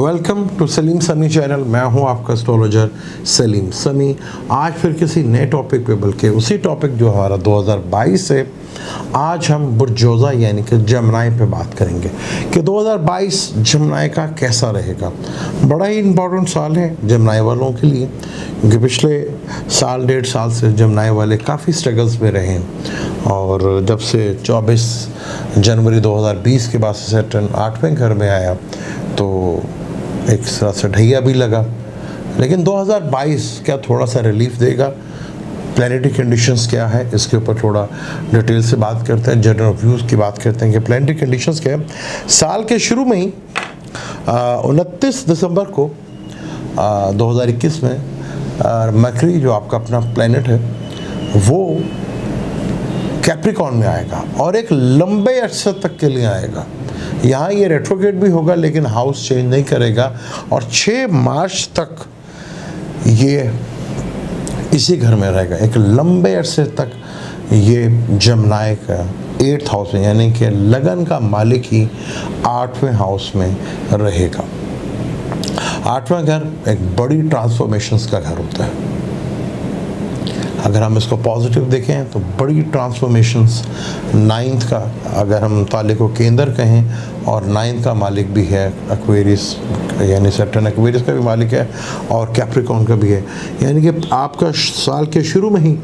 Welcome to Salim समी channel. मैं हूं आपका एस्ट्रोलॉजर सलीम समी। आज फिर किसी नए टॉपिक पे, बल्कि उसी टॉपिक जो हमारा 2022 है, आज हम बुर्जोज़ा यानी कि जमनाई पे बात करेंगे कि 2022 जमनाई का कैसा रहेगा। बड़ा ही इम्पोर्टेंट साल है जमनाई वालों के लिए, क्योंकि पिछले साल 1.5 साल से जमनाई वाले काफ़ी स्ट्रगल्स में रहे हैं। और जब से 24 जनवरी 2020 के बाद से सैटर्न 8वें घर में आया तो एक तरह से ढैया भी लगा। लेकिन 2022 क्या थोड़ा सा रिलीफ देगा? प्लैनेटरी कंडीशंस क्या है, इसके ऊपर थोड़ा डिटेल से बात करते हैं। जनरल व्यूज़ की बात करते हैं कि प्लैनेटरी कंडीशंस क्या है। साल के शुरू में ही 29 दिसंबर को 2021 में मरकरी जो आपका अपना प्लैनेट है वो कैप्रिकॉर्न में आएगा और एक लंबे अरसे तक के लिए आएगा। यहाँ ये रेट्रोग्रेड भी होगा लेकिन हाउस चेंज नहीं करेगा और 6 मार्च तक ये इसी घर में रहेगा। एक लंबे अरसे तक ये जमनाई का 8th हाउस में, यानी कि लगन का मालिक ही 8वें हाउस में रहेगा। 8वां घर एक बड़ी ट्रांसफॉर्मेशंस का घर होता है। अगर हम इसको पॉजिटिव देखें तो बड़ी ट्रांसफॉर्मेशंस 9th का, अगर हम ताले को केंद्र कहें, और 9th का मालिक भी है एक्वेरियस, यानी सैटर्न एक्वेरियस का भी मालिक है और कैप्रिकॉर्न का भी है। यानी कि आपका साल के शुरू में ही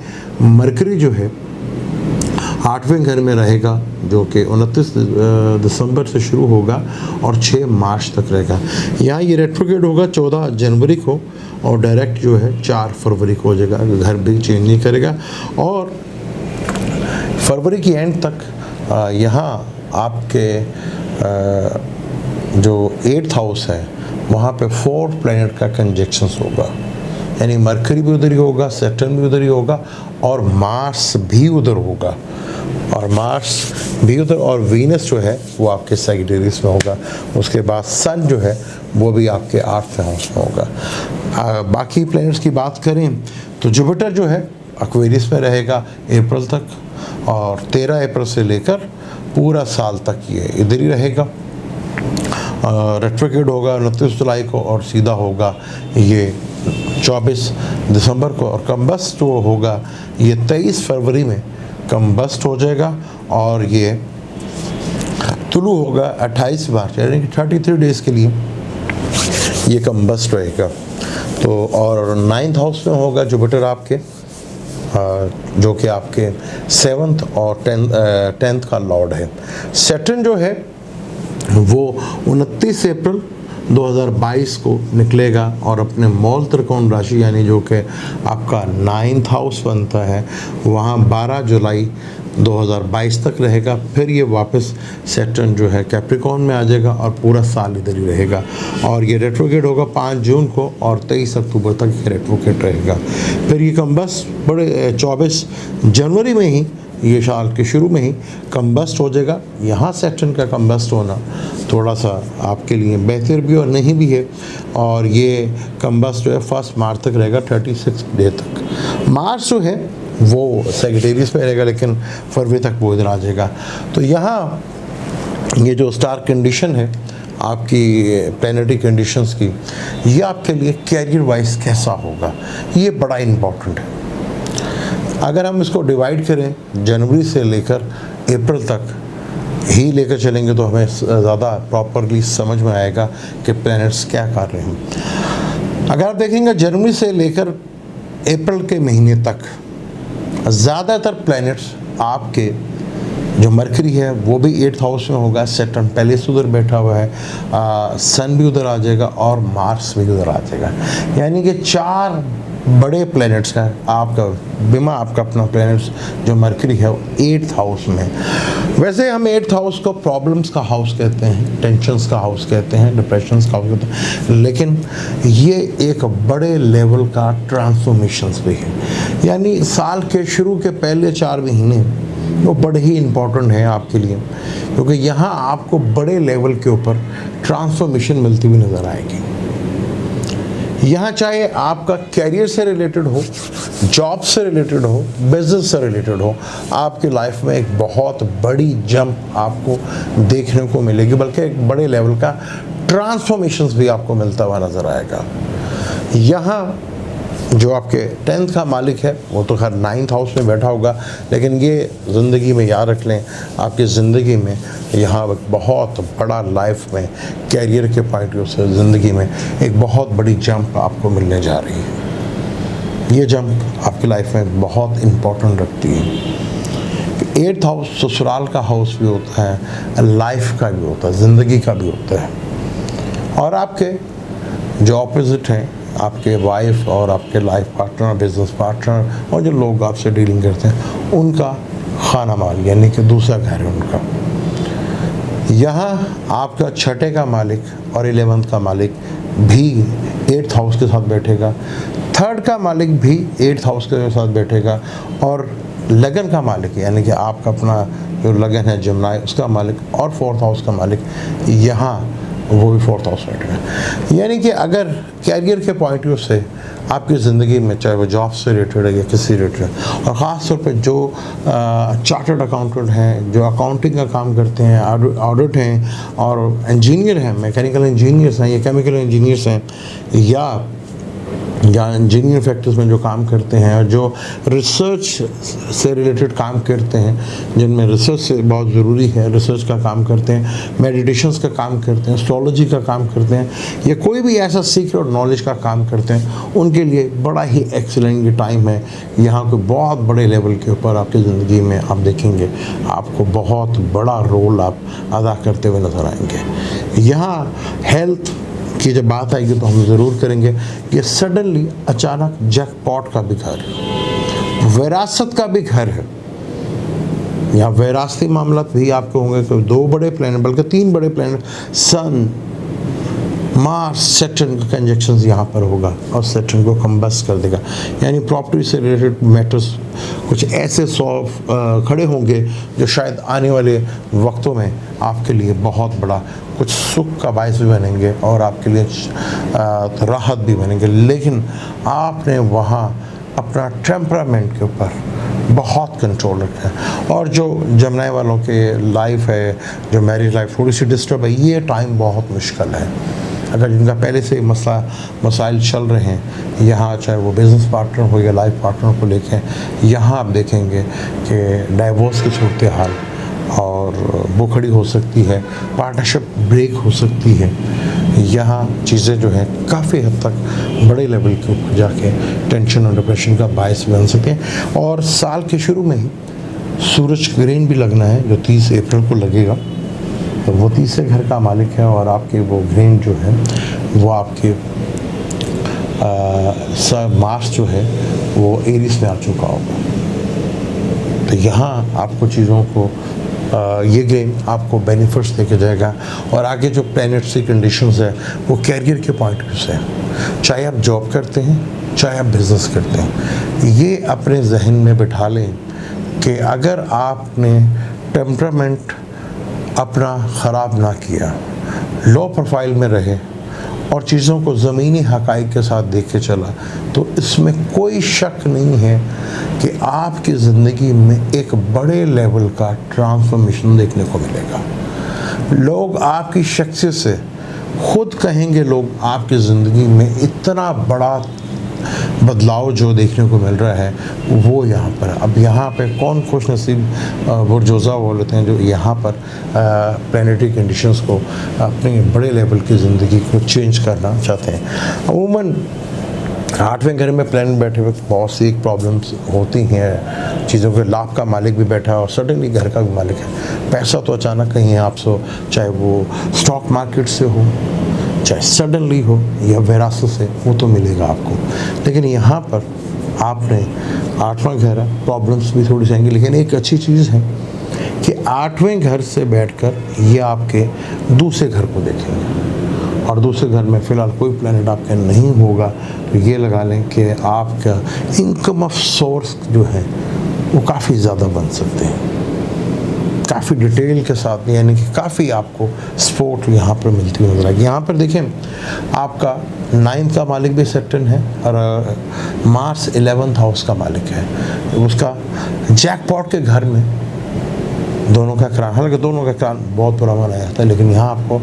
मरकरी जो है 8वें घर में रहेगा, जो कि 29 दिसंबर से शुरू होगा और 6 मार्च तक रहेगा। यहाँ ये रेट्रोग्रेड होगा 14 जनवरी को और डायरेक्ट जो है 4 फरवरी को हो जाएगा। घर भी चेंज नहीं करेगा और फरवरी की एंड तक यहाँ आपके जो 8th हाउस है वहाँ पे 4 प्लैनेट का कंजक्शंस होगा, यानी मरकरी भी उधर ही होगा, सैटर्न भी उधर ही होगा और मार्स भी उधर होगा। और मार्स भी उधर, और वीनस जो है वो आपके सैजिटेरियस में होगा। उसके बाद सन जो है वो भी आपके 8वें हाउस में होगा। बाकी प्लैनेट्स की बात करें तो जुपिटर जो है एक्वेरियस में रहेगा अप्रैल तक, और 13 अप्रैल से लेकर पूरा साल तक ये इधर ही रहेगा। रेट्रोग्रेड होगा 29 जुलाई को और सीधा होगा ये 24 दिसंबर को, और कम्बस्ट जो होगा ये 23 फरवरी में कम्बस्ट हो जाएगा और ये तुलू होगा 28 मार्च, यानी कि 33 डेज़ के लिए ये कम्बस्ट रहेगा। तो और 9th हाउस में होगा जुपिटर आपके, जो कि आपके 7th और 10th का लॉर्ड है। सैटर्न जो है वो 29 अप्रैल 2022 को निकलेगा और अपने मूल त्रिकोण राशि, यानी जो कि आपका 9th हाउस बनता है, वहाँ 12 जुलाई 2022 तक रहेगा। फिर ये वापस सैटर्न जो है कैप्रिकॉर्न में आ जाएगा और पूरा साल इधर ही रहेगा। और ये रेट्रोग्रेड होगा 5 जून को और 23 अक्टूबर तक ये रेट्रोग्रेड रहेगा। फिर ये कम्बस्ट बड़े 24 जनवरी में ही, ये साल के शुरू में ही कम्बस्ट हो जाएगा। यहाँ सैटर्न का कम्बस्ट होना थोड़ा सा आपके लिए बेहतर भी और नहीं भी है, और ये कम्बस्ट जो है 1 मार्च तक रहेगा, 36 डे तक। मार्च जो है वो सैजिटेरियस में रहेगा लेकिन फरवरी तक वो इधर आ जाएगा। तो यहाँ ये जो स्टार कंडीशन है आपकी प्लैनेटरी कंडीशंस की, ये आपके लिए कैरियर वाइज कैसा होगा, ये बड़ा इम्पोर्टेंट है। अगर हम इसको डिवाइड करें जनवरी से लेकर अप्रैल तक ही लेकर चलेंगे तो हमें ज़्यादा प्रॉपरली समझ में आएगा कि प्लैनेट्स क्या कर रहे हैं। अगर आप देखेंगे जनवरी से लेकर अप्रैल के महीने तक ज़्यादातर प्लैनेट्स आपके, जो मरकरी है वो भी 8th हाउस में होगा, सैटर्न पहले से उधर बैठा हुआ है, सन भी उधर आ जाएगा और मार्स भी उधर आ जाएगा। यानी कि 4 बड़े प्लैनेट्स का आपका बिमा, आपका अपना प्लैनेट्स जो मरकरी है वो 8th हाउस में। वैसे हम 8th हाउस को प्रॉब्लम्स का हाउस कहते हैं, टेंशन्स का हाउस कहते हैं, डिप्रेशंस का हाउस कहते हैं, लेकिन ये एक बड़े लेवल का ट्रांसफॉर्मेशंस भी है। यानी साल के शुरू के पहले 4 महीने वो बड़े ही इम्पोर्टेंट है आपके लिए, क्योंकि यहाँ आपको बड़े लेवल के ऊपर ट्रांसफॉर्मेशन मिलती हुई नज़र आएगी। यहाँ चाहे आपका कैरियर से रिलेटेड हो, जॉब से रिलेटेड हो, बिजनेस से रिलेटेड हो, आपकी लाइफ में एक बहुत बड़ी जंप आपको देखने को मिलेगी, बल्कि एक बड़े लेवल का ट्रांसफॉर्मेशंस भी आपको मिलता हुआ नज़र आएगा। यहाँ जो आपके 10th का मालिक है वो तो खैर 9th हाउस में बैठा होगा, लेकिन ये ज़िंदगी में याद रख लें, आपकी ज़िंदगी में यहाँ एक बहुत बड़ा लाइफ में कैरियर के पॉइंट ऑफ व्यू से ज़िंदगी में एक बहुत बड़ी जंप आपको मिलने जा रही है। ये जंप आपकी लाइफ में बहुत इम्पोर्टेंट रखती है। 8th हाउस ससुराल का हाउस भी होता है, लाइफ का भी होता है, ज़िंदगी का भी होता है। और आपके जो ऑपोजिट हैं, आपके वाइफ और आपके लाइफ पार्टनर, बिजनेस पार्टनर और जो लोग आपसे डीलिंग करते हैं, उनका खाना माल यानी कि दूसरा घर है उनका। यहाँ आपका 6ठे का मालिक और 11th का मालिक भी 8th हाउस के साथ बैठेगा, 3rd का मालिक भी 8th हाउस के साथ बैठेगा, और लगन का मालिक यानी कि आपका अपना जो लगन है जमनाई, उसका मालिक और 4th हाउस का मालिक यहाँ वो भी 4th हाउस बैठेगा। यानी कि अगर कैरियर के पॉइंट व्यू से आपकी ज़िंदगी में, चाहे वो जॉब से रिलेटेड है या किसी रिलेटेड, और ख़ास तौर पे जो चार्टर्ड अकाउंटेंट हैं, जो अकाउंटिंग का काम करते हैं, ऑडिट हैं, और इंजीनियर हैं, मैकेनिकल इंजीनियर्स हैं या केमिकल इंजीनियर्स हैं, या इंजीनियर फैक्टर्स में जो काम करते हैं और जो रिसर्च से रिलेटेड काम करते हैं, जिनमें रिसर्च से बहुत ज़रूरी है, रिसर्च का काम करते हैं, मेडिटेशंस का काम करते हैं, एस्ट्रोलॉजी का काम करते हैं, या कोई भी ऐसा सीक्रेट नॉलेज का काम करते हैं, उनके लिए बड़ा ही एक्सीलेंट ये टाइम है। यहाँ को बहुत बड़े लेवल के ऊपर आपकी ज़िंदगी में आप देखेंगे, आपको बहुत बड़ा रोल आप अदा करते हुए नज़र आएंगे। यहाँ हेल्थ की जब बात आएगी तो हम ज़रूर करेंगे कि सडनली अचानक जैकपॉट का भी घर, विरासत का भी घर है। यहाँ विरासती मामला भी आपके होंगे कि 2 बड़े प्लैनेट, बल्कि 3 बड़े प्लैनेट, सन, मार्स, सैटर्न का कंजक्शन यहाँ पर होगा और सैटर्न को कंबस्ट कर देगा। यानी प्रॉपर्टी से रिलेटेड मैटर्स कुछ ऐसे खड़े होंगे जो शायद आने वाले वक्तों में आपके लिए बहुत बड़ा कुछ सुख का बायस भी बनेंगे और आपके लिए राहत भी बनेंगे। लेकिन आपने वहाँ अपना टेम्परामेंट के ऊपर बहुत कंट्रोल रखा है। और जो जमनाई वालों के लाइफ है, जो मैरिज लाइफ थोड़ी सी डिस्टर्ब है, ये टाइम बहुत मुश्किल है। अगर जिनका पहले से मसाइल चल रहे हैं यहाँ, चाहे वो बिज़नेस पार्टनर हो या लाइफ पार्टनर को लेके, यहाँ आप देखेंगे कि डाइवोर्स की सूरत हाल और वो खड़ी हो सकती है, पार्टनरशिप ब्रेक हो सकती है। यहाँ चीज़ें जो हैं काफ़ी हद तक बड़े लेवल के ऊपर जाके टेंशन और डिप्रेशन का बायस बन सके। और साल के शुरू में ही सूरज ग्रहण भी लगना है जो 30 अप्रैल को लगेगा, तो वो 30 घर का मालिक है और आपके वो ग्रहण जो है वो आपके मार्स जो है वो एरीज में आ चुका होगा। तो यहाँ आपको चीज़ों को ये गेम आपको बेनिफिट्स देके जाएगा। और आगे जो प्लैनेटरी कंडीशंस है वो कैरियर के पॉइंट ऑफ व्यू से, चाहे आप जॉब करते हैं चाहे आप बिज़नेस करते हैं, ये अपने जहन में बिठा लें कि अगर आपने टेम्परामेंट अपना ख़राब ना किया, लो प्रोफाइल में रहे और चीज़ों को ज़मीनी हक़ाइक़ के साथ देख के चला, तो इसमें कोई शक नहीं है कि आपकी ज़िंदगी में एक बड़े लेवल का ट्रांसफॉर्मेशन देखने को मिलेगा। लोग आपकी शख्सियत से खुद कहेंगे, लोग आपकी ज़िंदगी में इतना बड़ा बदलाव जो देखने को मिल रहा है वो यहाँ पर। अब यहाँ पे कौन खुश नसीब बुरजोज़ा वो होते हैं जो यहाँ पर प्लैनेटरी कंडीशंस को अपने बड़े लेवल की ज़िंदगी को चेंज करना चाहते हैं। अमूमन 8वें घर में प्लैनेट बैठे हुए बहुत सी प्रॉब्लम्स होती हैं, चीज़ों के लाभ का मालिक भी बैठा है और सडनली घर का भी मालिक है। पैसा तो अचानक कहीं आपसे, चाहे वो स्टॉक मार्केट से हो, चाहे सडनली हो या विरासत से, वो तो मिलेगा आपको। लेकिन यहाँ पर आपने 8वां घर है, प्रॉब्लम्स भी थोड़ी सी आएंगी, लेकिन एक अच्छी चीज़ है कि 8वें घर से बैठकर ये आपके दूसरे घर को देखेंगे और दूसरे घर में फ़िलहाल कोई प्लैनेट आपके नहीं होगा, तो ये लगा लें कि आपका इनकम ऑफ सोर्स जो है वो काफ़ी ज़्यादा बन सकते हैं। काफ़ी डिटेल के साथ, यानी कि काफ़ी आपको सपोर्ट यहाँ पर मिलती हुई नजर आएगी। यहाँ पर देखें आपका 9th का मालिक भी सेटन है और मार्स 11th हाउस का मालिक है। उसका जैकपॉट के घर में दोनों का क्रान, हालांकि दोनों का क्रान बहुत बुरा माना जाता है, लेकिन यहाँ आपको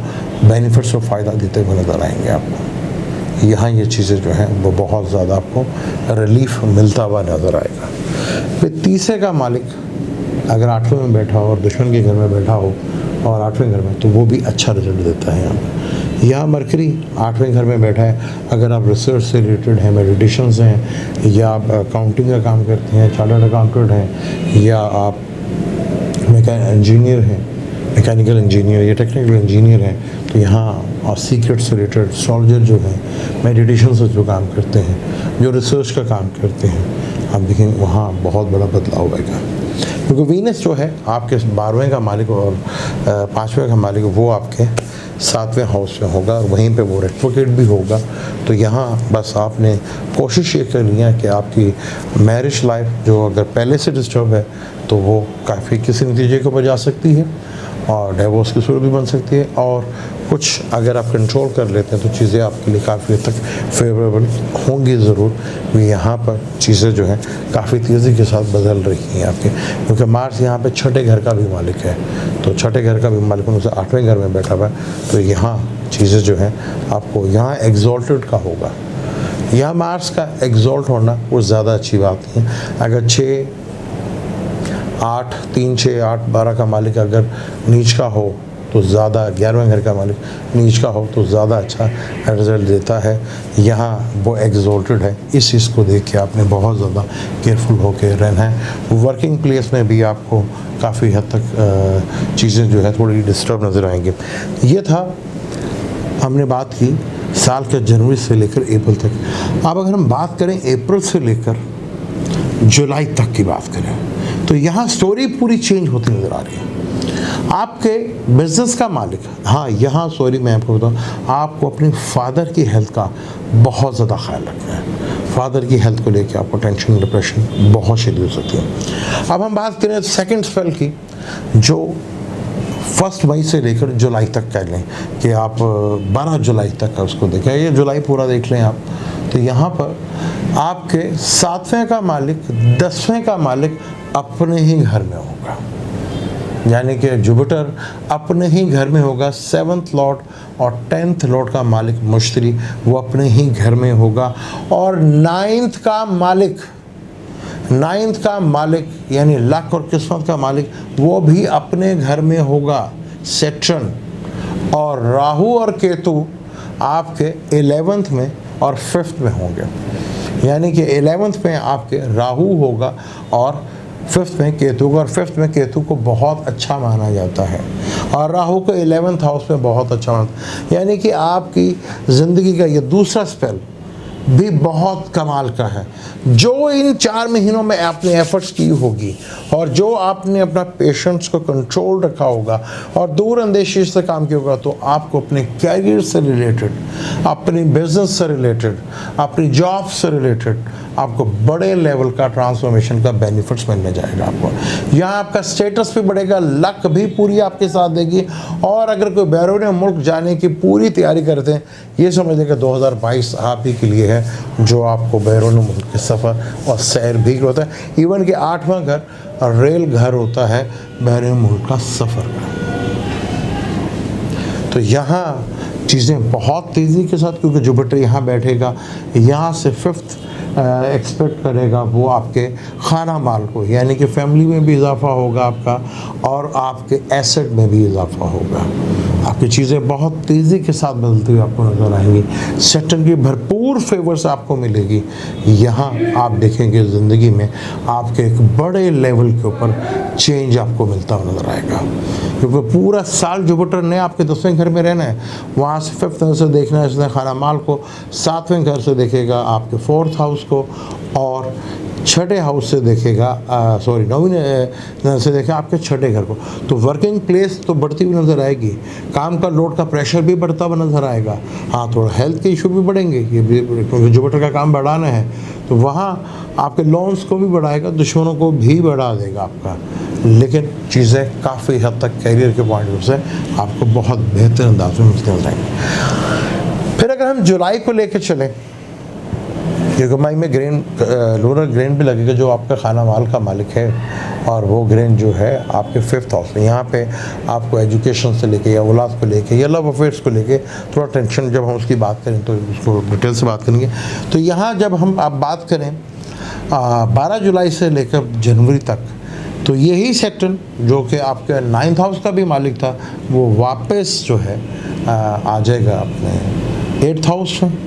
बेनिफिट्स और फ़ायदा देते हुए नज़र आएंगे। आपको यहाँ ये चीज़ें जो हैं वो बहुत ज़्यादा आपको रिलीफ मिलता हुआ नज़र आएगा। फिर तीसरे का मालिक अगर 8वें में बैठा हो और दुश्मन के घर में बैठा हो और 8वें घर में, तो वो भी अच्छा रिजल्ट देता है। यहाँ पर यहाँ मरकरी 8वें घर में बैठा है। अगर आप रिसर्च से रिलेटेड हैं, मेडिटेशंस हैं, या आप अकाउंटिंग का काम करते हैं, चार्टर्ड अकाउंटेंट हैं, या आप इंजीनियर हैं, मैकेनिकल इंजीनियर या टेक्निकल इंजीनियर हैं, तो यहाँ और सीक्रेट से रिलेटेड एस्ट्रोलॉजर जो हैं, मेडिटेशन से जो काम करते हैं, जो रिसर्च का काम करते हैं, आप देखेंगे वहाँ बहुत बड़ा बदलाव आएगा। क्योंकि वीनस जो है आपके 12वें का मालिक और 5वें का मालिक, वो आपके 7वें हाउस में होगा और वहीं पे वो रेट्रोग्रेड भी होगा। तो यहाँ बस आपने कोशिश ये करनी है कि आपकी मैरिज लाइफ जो अगर पहले से डिस्टर्ब है तो वो काफ़ी किसी नतीजे को बजा सकती है और डिवोर्स की सूरत भी बन सकती है, और कुछ अगर आप कंट्रोल कर लेते हैं तो चीज़ें आपके लिए काफ़ी हद तक फेवरेबल होंगी ज़रूर। भी यहाँ पर चीज़ें जो हैं काफ़ी तेज़ी के साथ बदल रही हैं आपके, क्योंकि मार्स यहाँ पे छठे घर का भी मालिक है। तो छठे घर का भी मालिक उनसे 8वें घर में बैठा हुआ है। तो यहाँ चीज़ें जो हैं आपको यहाँ एग्जॉल्टेड का होगा। यहाँ मार्स का एग्जॉल्ट होना वो ज़्यादा अच्छी बात नहीं है। अगर 6, 8, 3, 6, 8, 12 का मालिक अगर नीच का हो तो ज़्यादा, 11वें घर का मालिक नीच का हो तो ज़्यादा अच्छा रिजल्ट देता है। यहाँ वो एग्जॉल्टेड है, इस चीज़ को देख के आपने बहुत ज़्यादा केयरफुल होकर रहना है। वर्किंग प्लेस में भी आपको काफ़ी हद तक चीज़ें जो है थोड़ी डिस्टर्ब नज़र आएंगी। ये था, हमने बात की साल के जनवरी से लेकर अप्रैल तक। अब अगर हम बात करें अप्रैल से लेकर जुलाई तक की बात करें तो यहाँ स्टोरी पूरी चेंज होती नज़र आ रही है। आपके बिजनेस का मालिक, हाँ यहाँ सॉरी मैं आपको बताऊँ, आपको अपने फादर की हेल्थ का बहुत ज़्यादा ख्याल रखना है। फादर की हेल्थ को लेकर आपको टेंशन, डिप्रेशन बहुत शदीद हो सकती है। अब हम बात करें सेकंड स्पेल की, जो 1 मई से लेकर जुलाई तक कह लें कि आप 12 जुलाई तक का उसको देखें, ये जुलाई पूरा देख लें आप। तो यहाँ पर आपके 7वें का मालिक, 10वें का मालिक अपने ही घर में होगा, यानी कि जुपिटर अपने ही घर में होगा। 7th लॉर्ड और 10th लॉर्ड का मालिक मुश्तरी, वो अपने ही घर में होगा। और 9th का मालिक यानी लक और किस्मत का मालिक, वो भी अपने घर में होगा, सैटर्न। और राहु और केतु आपके 11th में और 5th में होंगे, यानी कि 11th में आपके राहु होगा और 5th में केतु को, और 5th में केतु को बहुत अच्छा माना जाता है और राहु को 11th हाउस में बहुत अच्छा मानता, यानी कि आपकी ज़िंदगी का ये दूसरा स्पेल भी बहुत कमाल का है। जो इन 4 महीनों में आपने एफर्ट्स की होगी और जो आपने अपना पेशेंस को कंट्रोल रखा होगा और दूर अंदेशी से काम किया होगा, तो आपको अपने कैरियर से रिलेटेड, अपनी बिजनेस से रिलेटेड, अपनी जॉब से रिलेटेड आपको बड़े लेवल का ट्रांसफॉर्मेशन का बेनिफिट्स मिलने जाएगा। आपको यहाँ आपका स्टेटस भी बढ़ेगा, लक भी पूरी आपके साथ देगी। और अगर कोई बैरून मुल्क जाने की पूरी तैयारी करते हैं, ये समझ लें कि 2022 आप ही के लिए है, जो आपको बैरून मुल्क के सफ़र और सैर भी होता है। इवन कि 8वां घर रेल घर होता है बैरून मुल्क का सफ़र का। तो यहाँ चीज़ें बहुत तेज़ी के साथ, क्योंकि जुपिटर यहाँ बैठेगा, यहाँ से 5th एक्सपेक्ट करेगा वो आपके खाना माल को, यानी कि फैमिली में भी इजाफा होगा आपका और आपके एसेट में भी इजाफा होगा। आपकी चीज़ें बहुत तेज़ी के साथ बदलती हुई आपको नज़र आएंगी। सैटर्न की भरपूर फेवर्स आपको मिलेगी। यहाँ आप देखेंगे ज़िंदगी में आपके एक बड़े लेवल के ऊपर चेंज आपको मिलता हुआ नज़र आएगा, क्योंकि पूरा साल जुपिटर ने आपके 10वें घर में रहना है। वहाँ से 5th घर से देखना है इसने खाना माल को, 7वें घर से देखेगा आपके 4th हाउस को, और 6ठे हाउस से देखेगा 9वें से देखेगा आपके 6ठे घर को। तो वर्किंग प्लेस तो बढ़ती हुई नज़र आएगी, काम का लोड का प्रेशर भी बढ़ता हुआ नज़र आएगा। हाँ, थोड़ा हेल्थ के इशू भी बढ़ेंगे, ये भी क्योंकि जुपिटर का काम बढ़ाना है, तो वहाँ आपके लोन्स को भी बढ़ाएगा, दुश्मनों को भी बढ़ा देगा आपका। लेकिन चीज़ें काफ़ी हद तक कैरियर के पॉइंट ऑफ व्यू से आपको बहुत बेहतर अंदाज में मिलती जाएंगी। फिर अगर हम जुलाई को लेकर चलें, क्योंकि मई में ग्रेन लूनर ग्रेन भी लगेगा जो आपका खाना माल का मालिक है, और वो ग्रेन जो है आपके 5th हाउस में, यहाँ पे आपको एजुकेशन से लेके या औलाद को लेके या लव अफेयर्स को लेके थोड़ा टेंशन, जब हम उसकी बात करें तो उसको डिटेल से बात करेंगे। तो यहाँ जब हम आप बात करें 12 जुलाई से लेकर जनवरी तक, तो यही सेक्टर जो कि आपके 9th हाउस का भी मालिक था वो वापस जो है आ जाएगा अपने 8th हाउस में,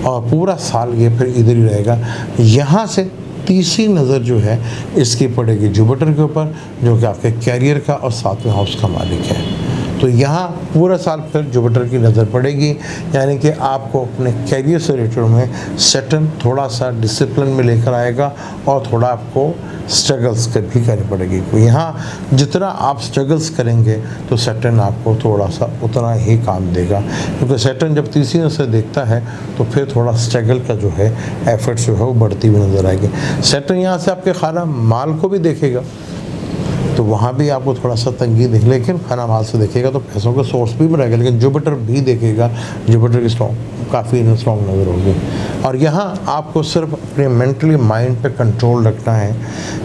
और पूरा साल ये फिर इधर ही रहेगा। यहाँ से तीसरी नज़र जो है इसकी पड़ेगी जुपिटर के ऊपर, जो कि आपके कैरियर का और 7वें हाउस का मालिक है। तो यहाँ पूरा साल फिर जुपिटर की नज़र पड़ेगी, यानी कि आपको अपने कैरियर से रिलेटेड में सैटर्न थोड़ा सा डिसिप्लिन में लेकर आएगा और थोड़ा आपको स्ट्रगल्स भी करनी पड़ेगी। तो यहाँ जितना आप स्ट्रगल्स करेंगे तो सैटर्न आपको थोड़ा सा उतना ही काम देगा, क्योंकि सैटर्न जब तीसरी नज़र से देखता है तो फिर थोड़ा स्ट्रगल का जो है एफर्ट्स जो है वो बढ़ती हुई नज़र आएगी। सैटर्न यहाँ से आपके खाना माल को भी देखेगा, तो वहाँ भी आपको थोड़ा सा तंगी देख, लेकिन खाना माल से देखेगा तो पैसों का सोर्स भी रहेगा, लेकिन जुपिटर भी देखेगा, जुपिटर की काफ़ी स्ट्रॉन्ग नज़र होगी। और यहाँ आपको सिर्फ अपने मेंटली माइंड पे कंट्रोल रखना है।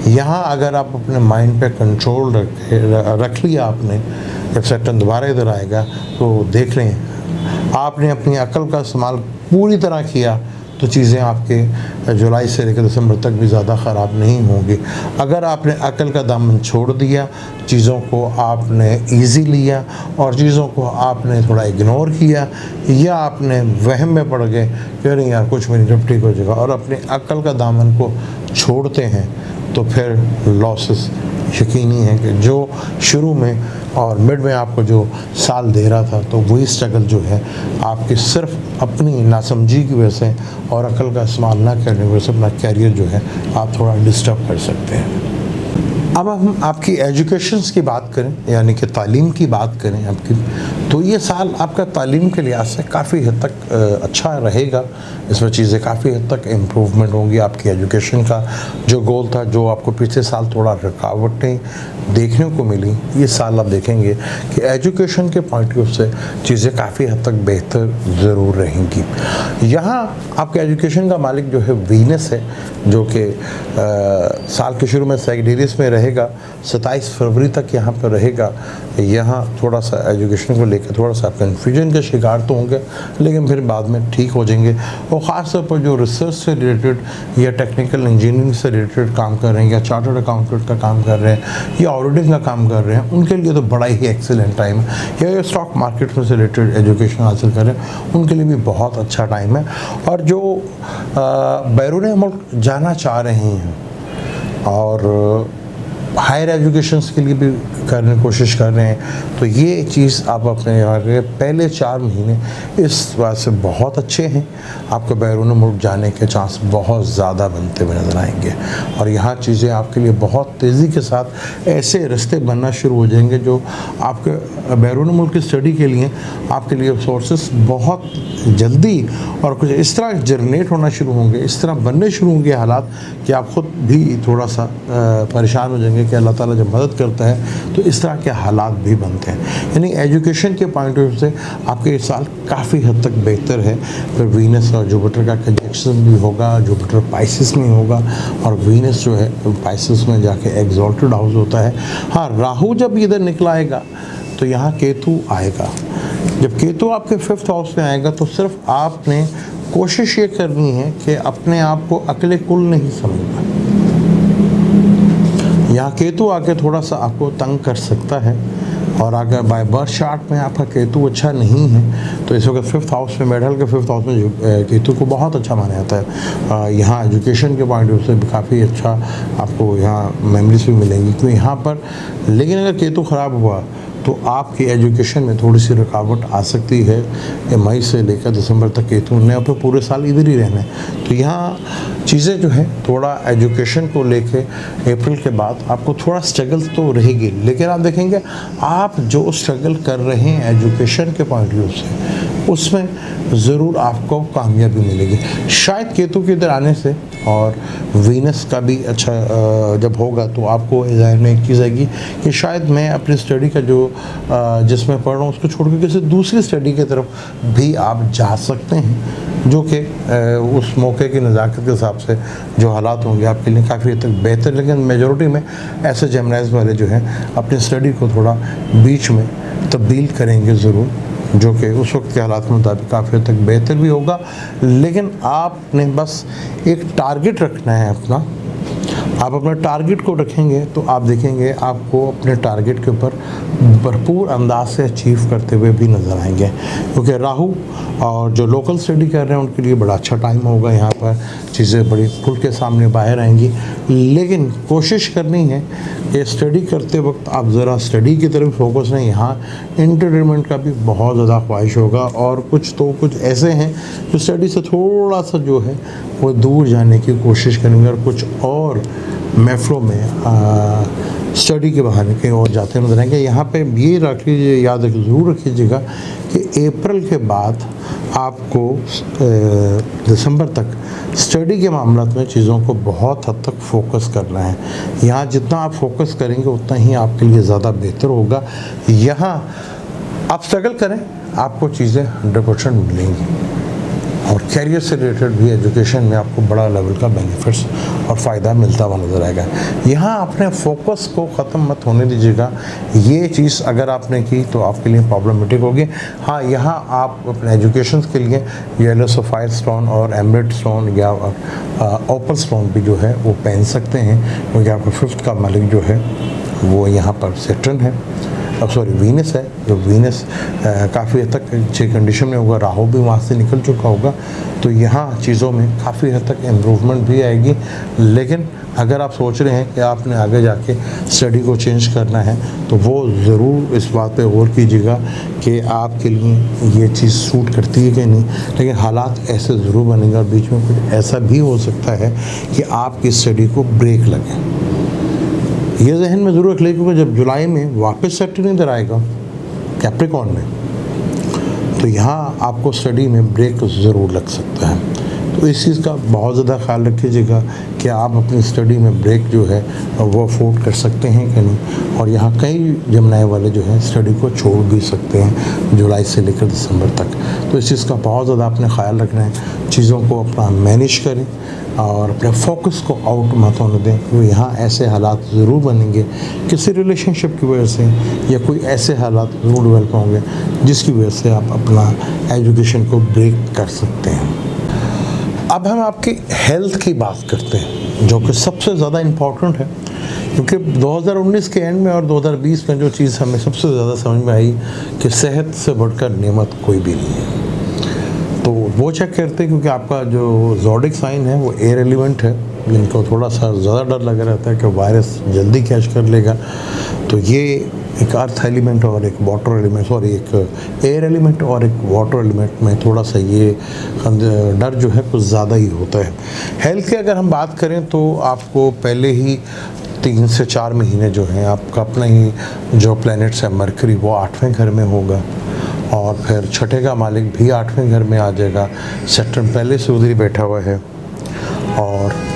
यहाँ अगर आप अपने माइंड पे कंट्रोल रख लिया आपने, जब सैटर्न दोबारा इधर आएगा तो देख लें आपने अपनी अकल का इस्तेमाल पूरी तरह किया तो चीज़ें आपके जुलाई से लेकर दिसंबर तक भी ज़्यादा ख़राब नहीं होंगी। अगर आपने अकल का दामन छोड़ दिया, चीज़ों को आपने इजी लिया और चीज़ों को आपने थोड़ा इग्नोर किया, या आपने वहम में पड़ गए कि नहीं यार कुछ भी नहीं ठीक हो जाएगा, और अपने अकल का दामन को छोड़ते हैं, तो फिर लॉसेस यकीनी है कि जो शुरू में और मिड में आपको जो साल दे रहा था, तो वही स्ट्रगल जो है आपकी सिर्फ अपनी नासमझी की वजह से और अकल का इस्तेमाल ना करने की वजह से अपना कैरियर जो है आप थोड़ा डिस्टर्ब कर सकते हैं। अब हम आपकी एजुकेशंस की बात करें, यानी कि तालीम की बात करें आपकी, तो ये साल आपका तालीम के लिहाज से काफ़ी हद तक अच्छा रहेगा। इसमें चीज़ें काफ़ी हद तक इम्प्रूवमेंट होंगी। आपकी एजुकेशन का जो गोल था, जो आपको पिछले साल थोड़ा रुकावटें देखने को मिली, ये साल आप देखेंगे कि एजुकेशन के पॉइंट ऑफ व्यू से चीज़ें काफ़ी हद तक बेहतर ज़रूर रहेंगी। यहाँ आपके एजुकेशन का मालिक जो है वीनस है, जो कि साल के शुरू में सैजिटेरियस में रहेगा, 27 फरवरी तक यहाँ पर रहेगा। यहाँ थोड़ा सा एजुकेशन को लेकर थोड़ा सा कन्फ्यूजन के शिकार तो होंगे, लेकिन फिर बाद में ठीक हो जाएंगे। और ख़ास तौर पर जो रिसर्च से रिलेटेड या टेक्निकल इंजीनियरिंग से रिलेटेड काम कर रहे हैं, या चार्टर्ड अकाउंटेंट का काम कर रहे हैं, या ऑडिटिंग का काम कर रहे हैं, उनके लिए तो बड़ा ही एक्सीलेंट टाइम है। या स्टॉक मार्केट में से रिलेटेड एजुकेशन हासिल कर रहे हैं, उनके लिए भी बहुत अच्छा टाइम है। और जो बैरून मुल्क जाना चाह रहे हैं और हायर एजुकेशंस के लिए भी करने की कोशिश कर रहे हैं, तो ये चीज़ आप अपने यहाँ के पहले 4 महीने इस बात से बहुत अच्छे हैं। आपको बैरून मुल्क जाने के चांस बहुत ज़्यादा बनते हुए नज़र आएंगे, और यहाँ चीज़ें आपके लिए बहुत तेज़ी के साथ ऐसे रास्ते बनना शुरू हो जाएंगे जो आपके बैरून मुल्क की स्टडी के लिए आपके लिए सोर्सेस बहुत जल्दी और कुछ इस तरह जनरेट होना शुरू होंगे, इस तरह बनने शुरू होंगे हालात कि आप ख़ुद भी थोड़ा सा परेशान हो जाएंगे कि अल्लाह ताला जब मदद करता है तो इस तरह के हालात भी बनते हैं। यानी एजुकेशन के पॉइंट ऑफ व्यू से आपके इस साल काफ़ी हद तक बेहतर है। फिर वीनस और जुपिटर का कंजक्शन भी होगा, जुपिटर पाइसिस में होगा, और वीनस जो है पाइसिस में जाके एग्जॉल्टेड हाउस होता है। हाँ, राहु जब इधर निकला आएगा तो यहाँ केतु आएगा। जब केतु आपके 5th हाउस में आएगा तो सिर्फ आपने कोशिश ये करनी है कि अपने आप को अकेले कुल नहीं समझना। यहाँ केतु आके थोड़ा सा आपको तंग कर सकता है, और अगर बाय बर्थ चार्ट में आपका केतु अच्छा नहीं है तो इस वक्त 5th हाउस में, मेडल के 5th हाउस में केतु को बहुत अच्छा माना जाता है। यहाँ एजुकेशन के पॉइंट ऑफ व्यू से भी काफ़ी अच्छा आपको यहाँ मेमोरीज भी मिलेंगी, क्योंकि यहाँ पर, लेकिन अगर केतु ख़राब हुआ तो आपकी एजुकेशन में थोड़ी सी रुकावट आ सकती है। कि मई से लेकर दिसंबर तक केतु ने अब पूरे साल इधर ही रहना है, तो यहाँ चीज़ें जो है थोड़ा एजुकेशन को लेके अप्रैल के बाद आपको थोड़ा स्ट्रगल तो रहेगी, लेकिन आप देखेंगे आप जो स्ट्रगल कर रहे हैं एजुकेशन के पॉइंट ऑफ व्यू से, उसमें ज़रूर आपको कामयाबी मिलेगी। शायद केतु के इधर आने से और वीनस का भी अच्छा जब होगा तो आपको ज़हन में एक चीज़ आएगी कि शायद मैं अपनी स्टडी का जो जिसमें पढ़ रहा हूँ उसको छोड़ के किसी दूसरी स्टडी की तरफ भी आप जा सकते हैं, जो कि उस मौके की नज़ाकत के हिसाब से जो हालात होंगे आपके लिए काफ़ी हद तक बेहतर। लेकिन मेजॉरिटी में ऐसे जेमिनाइज़ वाले जो हैं अपनी स्टडी को थोड़ा बीच में तब्दील करेंगे ज़रूर, जो कि उस वक्त के हालात के मुताबिक काफ़ी हद तक बेहतर भी होगा। लेकिन आपने बस एक टारगेट रखना है अपना। आप अपने टारगेट को रखेंगे तो आप देखेंगे आपको अपने टारगेट के ऊपर भरपूर अंदाज से अचीव करते हुए भी नज़र आएंगे, क्योंकि राहु और जो लोकल स्टडी कर रहे हैं उनके लिए बड़ा अच्छा टाइम होगा। यहाँ पर चीज़ें बड़ी खुल के सामने बाहर आएंगी। लेकिन कोशिश करनी है कि स्टडी करते वक्त आप ज़रा स्टडी की तरफ फोकस नहीं, यहाँ एंटरटेनमेंट का भी बहुत ज़्यादा ख्वाहिश होगा। और कुछ ऐसे हैं जो स्टडी से थोड़ा सा जो है वो दूर जाने की कोशिश करेंगे और कुछ और महफिलों में स्टडी के बहाने कहीं और जाते नजर आएंगे। यहाँ पे ये रख लीजिए, याद ज़रूर रखिएगा कि अप्रैल के बाद आपको दिसंबर तक स्टडी के मामला में चीज़ों को बहुत हद तक फोकस करना है। यहाँ जितना आप फोकस करेंगे उतना ही आपके लिए ज़्यादा बेहतर होगा। यहाँ आप स्ट्रगल करें, आपको चीज़ें 100% मिलेंगी। और कैरियर से रिलेटेड भी एजुकेशन में आपको बड़ा लेवल का बेनिफिट्स और फ़ायदा मिलता हुआ नज़र आएगा। यहाँ अपने फोकस को ख़त्म मत होने दीजिएगा। ये चीज़ अगर आपने की तो आपके लिए प्रॉब्लमेटिक होगी। हाँ, यहाँ आप अपने एजुकेशन के लिए येलो सफ़ायर स्टोन और एमरेट स्टोन या ओपल स्टोन भी जो है वो पहन सकते हैं, क्योंकि आपका 5th का मालिक जो है वो यहाँ पर सैटर्न है, वीनस है। जो वीनस काफ़ी हद तक अच्छी कंडीशन में होगा, राहु भी वहाँ से निकल चुका होगा, तो यहाँ चीज़ों में काफ़ी हद तक इम्प्रूवमेंट भी आएगी। लेकिन अगर आप सोच रहे हैं कि आपने आगे जाके स्टडी को चेंज करना है तो वो ज़रूर इस बात पे गौर कीजिएगा कि आपके लिए ये चीज़ सूट करती है कि नहीं। लेकिन हालात ऐसे ज़रूर बनेंगे और बीच में कुछ ऐसा भी हो सकता है कि आपकी स्टडी को ब्रेक लगे। ये जहन में ज़रूर रख लें, क्योंकि जब जुलाई में वापस सैटर्न इधर आएगा कैप्रिकॉर्न में, तो यहाँ आपको स्टडी में ब्रेक ज़रूर लग सकता है। तो इस चीज़ का बहुत ज़्यादा ख्याल रखिएगा कि आप अपनी स्टडी में ब्रेक जो है वो अफोर्ड कर सकते हैं कि नहीं। और यहाँ कई जमनाए वाले जो हैं स्टडी को छोड़ भी सकते हैं जुलाई से लेकर दिसंबर तक। तो इस चीज़ का बहुत ज़्यादा आपने ख्याल रखना है। चीज़ों को अपना मैनेज करें और अपने फोकस को आउट मत होने दें, क्योंकि यहाँ ऐसे हालात ज़रूर बनेंगे किसी रिलेशनशिप की वजह से, या कोई ऐसे हालात ज़रूर डेवलप होंगे जिसकी वजह से आप अपना एजुकेशन को ब्रेक कर सकते हैं। अब हम आपकी हेल्थ की बात करते हैं, जो कि सबसे ज़्यादा इम्पॉर्टेंट है, क्योंकि 2019 के एंड में और 2020 में जो चीज़ हमें सबसे ज़्यादा समझ में आई कि सेहत से बढ़कर नेमत कोई भी नहीं है। तो वो चेक करते हैं, क्योंकि आपका जो ज़ोडिक साइन है वो एयर एलिमेंट है, जिनको थोड़ा सा ज़्यादा डर लगा रहता है कि वायरस जल्दी कैच कर लेगा। तो ये एक अर्थ एलिमेंट और एक वाटर एलिमेंट, सॉरी एक एयर एलिमेंट और एक वाटर एलिमेंट में थोड़ा सा ये डर जो है कुछ ज़्यादा ही होता है। हेल्थ की अगर हम बात करें तो आपको पहले ही 3 से 4 महीने जो हैं आपका अपना ही जो प्लैनेट्स है मरकरी वो 8वें घर में होगा, और फिर छठे का मालिक भी 8वें घर में आ जाएगा। सैटर्न पहले से उधर ही बैठा हुआ है और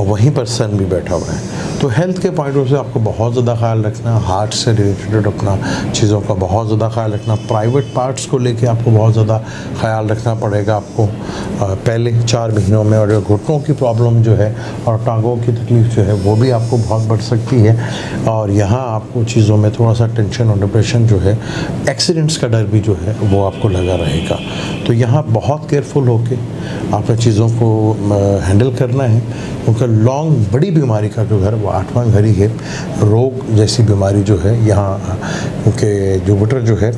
वहीं पर सन भी बैठा हुआ है। तो हेल्थ के पॉइंट ऑफ से आपको बहुत ज़्यादा ख्याल रखना, हार्ट से रिलेटेड अपना चीज़ों का बहुत ज़्यादा ख्याल रखना, प्राइवेट पार्ट्स को लेके आपको बहुत ज़्यादा ख्याल रखना पड़ेगा आपको पहले 4 महीनों में। और घुटनों की प्रॉब्लम जो है और टांगों की तकलीफ़ जो है वो भी आपको बहुत बढ़ सकती है। और यहाँ आपको चीज़ों में थोड़ा सा टेंशन और डिप्रेशन जो है, एक्सीडेंट्स का डर भी जो है वो आपको लगा रहेगा। तो यहाँ बहुत केयरफुल होके आपने चीज़ों को हैंडल करना है, क्योंकि लॉन्ग बड़ी बीमारी का जो घर वो 8वां घर ही है। रोग जैसी बीमारी जो है यहाँ, क्योंकि जुपिटर जो है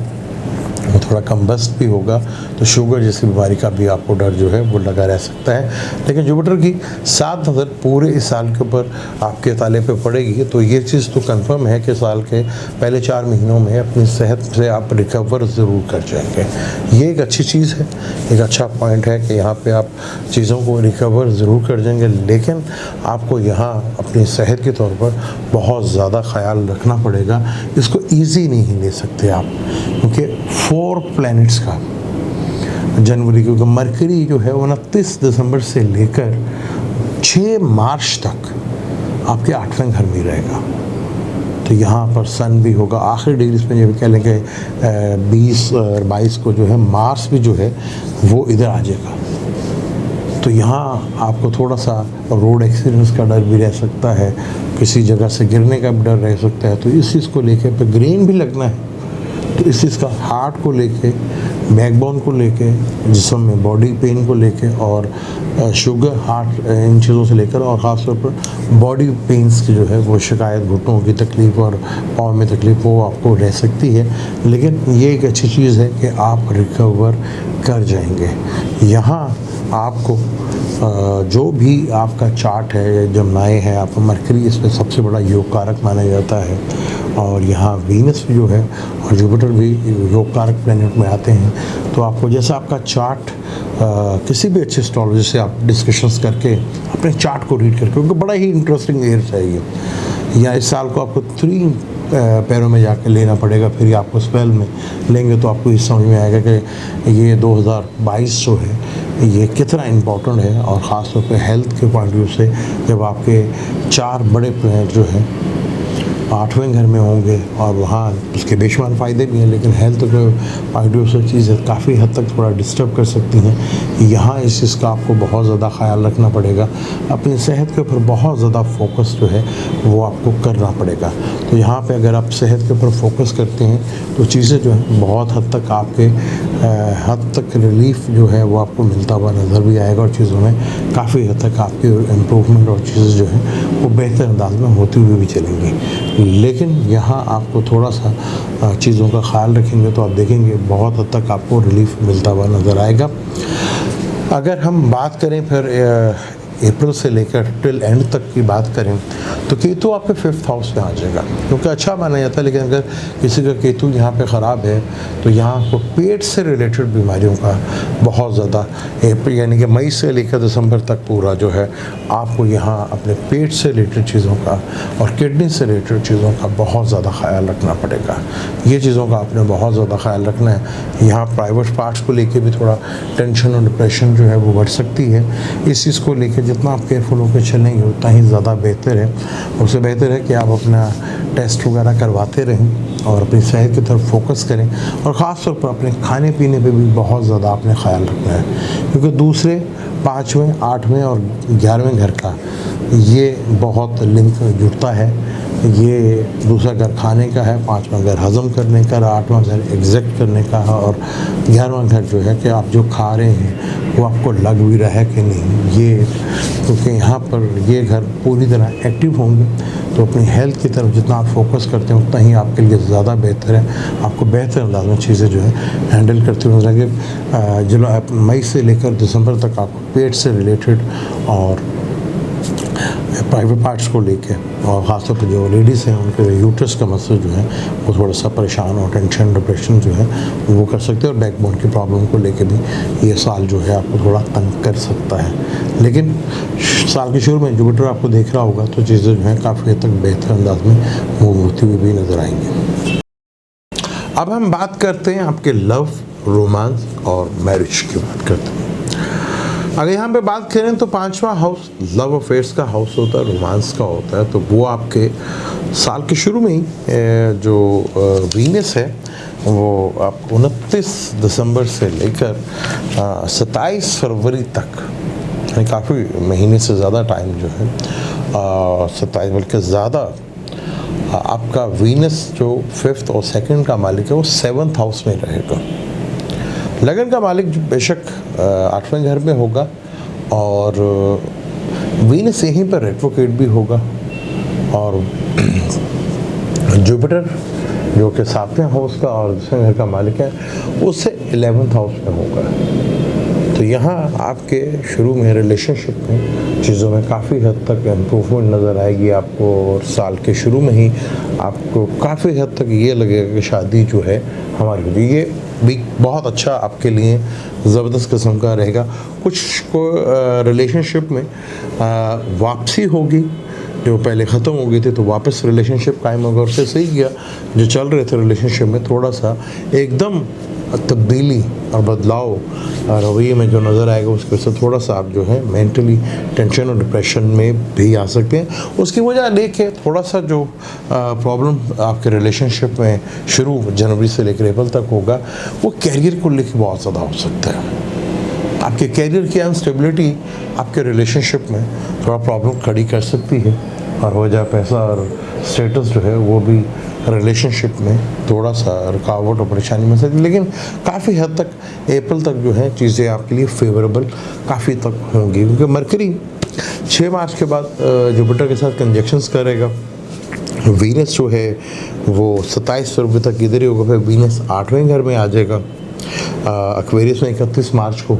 वो थोड़ा कम्बस्ट भी होगा, तो शुगर जैसी बीमारी का भी आपको डर जो है वो लगा रह सकता है। लेकिन जुपिटर की 7 नज़र पूरे इस साल के ऊपर आपके ताले पे पड़ेगी, तो ये चीज़ तो कंफर्म है कि साल के पहले 4 महीनों में अपनी सेहत से आप रिकवर ज़रूर कर जाएंगे। ये एक अच्छी चीज़ है, एक अच्छा पॉइंट है कि यहाँ पर आप चीज़ों को रिकवर ज़रूर कर जाएंगे। लेकिन आपको यहाँ अपनी सेहत के तौर पर बहुत ज़्यादा ख्याल रखना पड़ेगा। इसको ईजी नहीं ले सकते आप, क्योंकि 4 प्लैनेट्स का जनवरी, क्योंकि मरकरी जो है 29 दिसंबर से लेकर 6 मार्च तक आपके 8वें घर में रहेगा। तो यहाँ पर सन भी होगा आखिरी डिग्री में, जब कह लेंगे 20 और 22 को जो है मार्स भी जो है वो इधर आ जाएगा। तो यहाँ आपको थोड़ा सा रोड एक्सीडेंट्स का डर भी रह सकता है, किसी जगह से गिरने का भी डर रह सकता है। तो इस चीज़ को लेके पे ग्रेन भी लगना है, तो इस चीज़ का हार्ट को लेके, बैकबोन को लेके, जिस्म में बॉडी पेन को लेके और शुगर, हार्ट, इन चीज़ों से लेकर और ख़ास तौर पर बॉडी पेन्स की जो है वो शिकायत, घुटनों की तकलीफ़ और पाँव में तकलीफ़ वो आपको रह सकती है। लेकिन ये एक अच्छी चीज़ है कि आप रिकवर कर जाएंगे। यहाँ आपको जो भी आपका चार्ट है, जमनाएँ हैं, आपका मरकरी इसमें सबसे बड़ा योग कारक माना जाता है, और यहाँ वीनस भी जो है और जुपिटर भी योग कारक प्लैनेट में आते हैं। तो आपको जैसा आपका चार्ट किसी भी अच्छे एस्ट्रोलॉजर से आप डिस्कशंस करके अपने चार्ट को रीड करके, क्योंकि बड़ा ही इंटरेस्टिंग ईयर चाहिए, या इस साल को आपको 3 पैरों में जाकर लेना पड़ेगा, फिर आपको स्पेल में लेंगे तो आपको इस समझ में आएगा कि ये 2022 जो है ये कितना इम्पोर्टेंट है। और ख़ास तौर पे हेल्थ के पॉइंट ऑफ व्यू से, जब आपके 4 बड़े प्लैनेट जो हैं 8वें घर में होंगे और वहाँ उसके बेशुमार फ़ायदे भी हैं, लेकिन हेल्थ के पॉइंट ऑफ व्यू से चीज़ें काफ़ी हद तक थोड़ा डिस्टर्ब कर सकती हैं। यहाँ इस चीज़ का आपको बहुत ज़्यादा ख्याल रखना पड़ेगा, अपनी सेहत के ऊपर बहुत ज़्यादा फोकस जो है वो आपको करना पड़ेगा। तो यहाँ पे अगर आप सेहत के ऊपर फोकस करते हैं तो चीज़ें जो है बहुत हद तक आपके हद तक रिलीफ जो है वो आपको मिलता हुआ नज़र भी आएगा, और चीज़ों में काफ़ी हद तक आपकी इम्प्रूवमेंट और चीज़ें जो हैं वो बेहतर अंदाज में होती हुई भी चलेंगी। लेकिन यहाँ आपको थोड़ा सा चीज़ों का ख्याल रखेंगे तो आप देखेंगे बहुत हद तक आपको रिलीफ मिलता हुआ नज़र आएगा। अगर हम बात करें फिर अप्रैल से लेकर टिल एंड तक की बात करें तो केतु आपके 5th हाउस में आ जाएगा, क्योंकि अच्छा माना जाता है। लेकिन अगर किसी का केतु यहाँ पे ख़राब है तो यहाँ आपको पेट से रिलेटेड बीमारियों का बहुत ज़्यादा, यानी कि मई से लेकर दिसंबर तक पूरा जो है आपको यहाँ अपने पेट से रिलेटेड चीज़ों का और किडनी से रिलेटेड चीज़ों का बहुत ज़्यादा ख्याल रखना पड़ेगा। ये चीज़ों का आपने बहुत ज़्यादा ख्याल रखना है। यहाँ प्राइवेट पार्ट्स को लेके भी थोड़ा टेंशन और डिप्रेशन जो है वो बढ़ सकती है। इस चीज़ को लेकर जितना आप केयरफुल होकर चलेंगे उतना ही ज़्यादा बेहतर है। उससे बेहतर है कि आप अपना टेस्ट वगैरह करवाते रहें और अपनी सेहत की तरफ फोकस करें, और ख़ास तौर पर अपने खाने पीने पे भी बहुत ज़्यादा आपने ख्याल रखना है, क्योंकि दूसरे 5वें 8वें और 11वें घर का ये बहुत लिंक जुड़ता है। ये दूसरा घर खाने का है, 5वां घर हज़म करने का, 8वां घर एग्जैक्ट करने का है, और 11वां घर जो है कि आप जो खा रहे हैं वो आपको लग भी रहा है कि नहीं। ये क्योंकि यहाँ पर ये घर पूरी तरह एक्टिव होंगे, तो अपनी हेल्थ की तरफ जितना आप फोकस करते हैं उतना ही आपके लिए ज़्यादा बेहतर है। आपको बेहतर अंदाज में चीज़ें जो है हैंडल करते हुए लगे। जुलाई मई से लेकर दिसंबर तक आपको पेट से रिलेटेड और प्राइवेट पार्ट्स को लेके, और ख़ासतौर पर जो लेडीज़ हैं उनके यूट्रस का मसला जो है वो थोड़ा सा परेशान और टेंशन डिप्रेशन जो है वो कर सकते हैं, और बैकबोन की प्रॉब्लम को लेके भी ये साल जो है आपको थोड़ा तंग कर सकता है। लेकिन साल के शुरू में जुपिटर आपको देख रहा होगा तो चीज़ें जो हैं काफ़ी हद तक बेहतर अंदाज में मूव होती हुई भी नज़र आएंगी। अब हम बात करते हैं आपके लव, रोमांस और मैरिज की बात करते हैं। अगर यहाँ पे बात करें तो 5वां हाउस लव अफेयर्स का हाउस होता है, रोमांस का होता है। तो वो आपके साल के शुरू में ही जो वीनस है वो आप 29 दिसंबर से लेकर 27 फरवरी तक, यानी काफ़ी महीने से ज़्यादा टाइम जो है 27 बल्कि ज़्यादा, आपका वीनस जो 5th और 2nd का मालिक है वो 7th हाउस में रहेगा। लगन का मालिक बेशक 8वें घर में होगा, और वीनस यहीं पर रेट्रोकेट भी होगा, और जुपिटर जो कि 7वें हाउस का और 2वें घर का मालिक है उससे 11th हाउस में होगा। तो यहाँ आपके शुरू में रिलेशनशिप में चीज़ों में काफ़ी हद तक इम्प्रूवमेंट नज़र आएगी आपको, और साल के शुरू में ही आपको काफ़ी हद तक ये लगेगा कि शादी जो है हमारी होगी। ये भी बहुत अच्छा आपके लिए ज़बरदस्त किस्म का रहेगा। कुछ को रिलेशनशिप में वापसी होगी, जो पहले ख़त्म हो गई थी तो वापस रिलेशनशिप कायम होगा। और उससे सही गया जो चल रहे थे रिलेशनशिप में थोड़ा सा एकदम तब्दीली और बदलाव रवैये में जो नज़र आएगा उसकी वजह से थोड़ा सा आप जो है मेंटली टेंशन और डिप्रेशन में भी आ सकते हैं। उसकी वजह लेके थोड़ा सा जो प्रॉब्लम आपके रिलेशनशिप में शुरू जनवरी से लेकर अप्रैल तक होगा वो कैरियर को लेकर बहुत ज़्यादा हो सकता है। आपके कैरियर की अनस्टेबिलिटी आपके रिलेशनशिप में थोड़ा प्रॉब्लम खड़ी कर सकती है और वजह पैसा और स्टेटस जो है वो भी रिलेशनशिप में थोड़ा सा रुकावट और परेशानी मिल सकती है। लेकिन काफ़ी हद तक अप्रैल तक जो है चीज़ें आपके लिए फेवरेबल काफ़ी तक होंगी, क्योंकि मरकरी 6 मार्च के बाद जुपिटर के साथ कंजक्शंस करेगा। वीनस जो है वो 27 फरवरी तक इधर ही होगा, फिर वीनस 8वें घर में आ जाएगा एक्वेरियस में 31 मार्च को,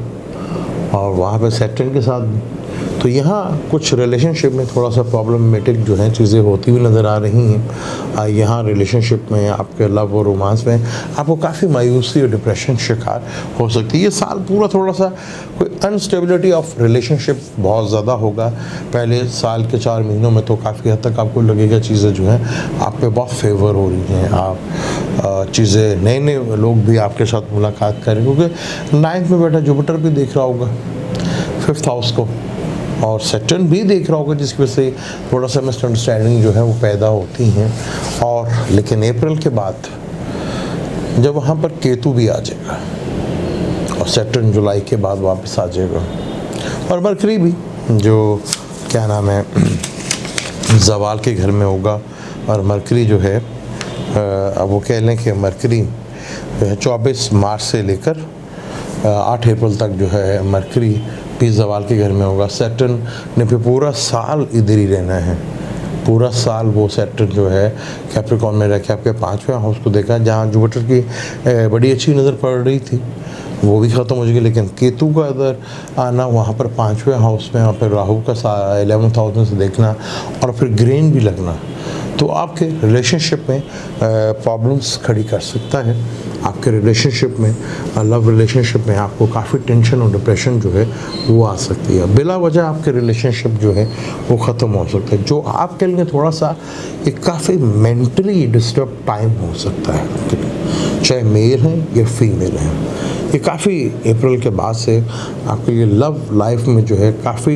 और वहाँ पर सैटर्न के साथ। तो यहाँ कुछ रिलेशनशिप में थोड़ा सा प्रॉब्लमेटिक जो है चीज़ें होती हुई नज़र आ रही हैं। यहाँ रिलेशनशिप में आपके लव और रोमांस में आपको काफ़ी मायूसी और डिप्रेशन शिकार हो सकती है। ये साल पूरा थोड़ा सा कोई अनस्टेबिलिटी ऑफ रिलेशनशिप बहुत ज़्यादा होगा। पहले साल के 4 महीनों में तो काफ़ी हद तक आपको लगेगा चीज़ें जो हैं आप पे बहुत फेवर हो रही हैं, आप चीज़ें नए नए लोग भी आपके साथ मुलाकात करें, क्योंकि 9th में बैठा जुपिटर भी देख रहा होगा 5th हाउस को, और सैटर्न भी देख रहा होगा, जिसकी वजह से थोड़ा सा मिसअंडरस्टैंडिंग जो है वो पैदा होती हैं। और लेकिन अप्रैल के बाद जब वहाँ पर केतु भी आ जाएगा और सैटर्न जुलाई के बाद वापस आ जाएगा, और मरकरी भी जो क्या नाम है ज़वाल के घर में होगा। और मरकरी जो है अब वो कह लें कि मरकरी 24 मार्च से लेकर 8 अप्रैल तक जो है मरकरी भी ज़वाल के घर में होगा। सैटर्न ने फिर पूरा साल इधर ही रहना है, पूरा साल वो सैटर्न जो है कैप्रिकॉर्न में रह के आपके 5वें हाउस को देखा, जहाँ जुपिटर की बड़ी अच्छी नज़र पड़ रही थी वो भी ख़त्म हो जाएगी। लेकिन केतु का इधर आना, वहाँ पर 5वें हाउस में, वहाँ पर राहु का 11th हाउस में से देखना और फिर ग्रेन भी लगना, तो आपके रिलेशनशिप में प्रॉब्लम्स खड़ी कर सकता है। आपके रिलेशनशिप में, लव रिलेशनशिप में आपको काफ़ी टेंशन और डिप्रेशन जो है वो आ सकती है। बिला वजह आपके रिलेशनशिप जो है वो ख़त्म हो सकता है, जो आपके लिए थोड़ा सा एक काफ़ी मेंटली डिस्टर्ब टाइम हो सकता है, चाहे मेल हैं या फीमेल हैं। ये काफ़ी अप्रैल के बाद से आपके लिए लव लाइफ में जो है काफ़ी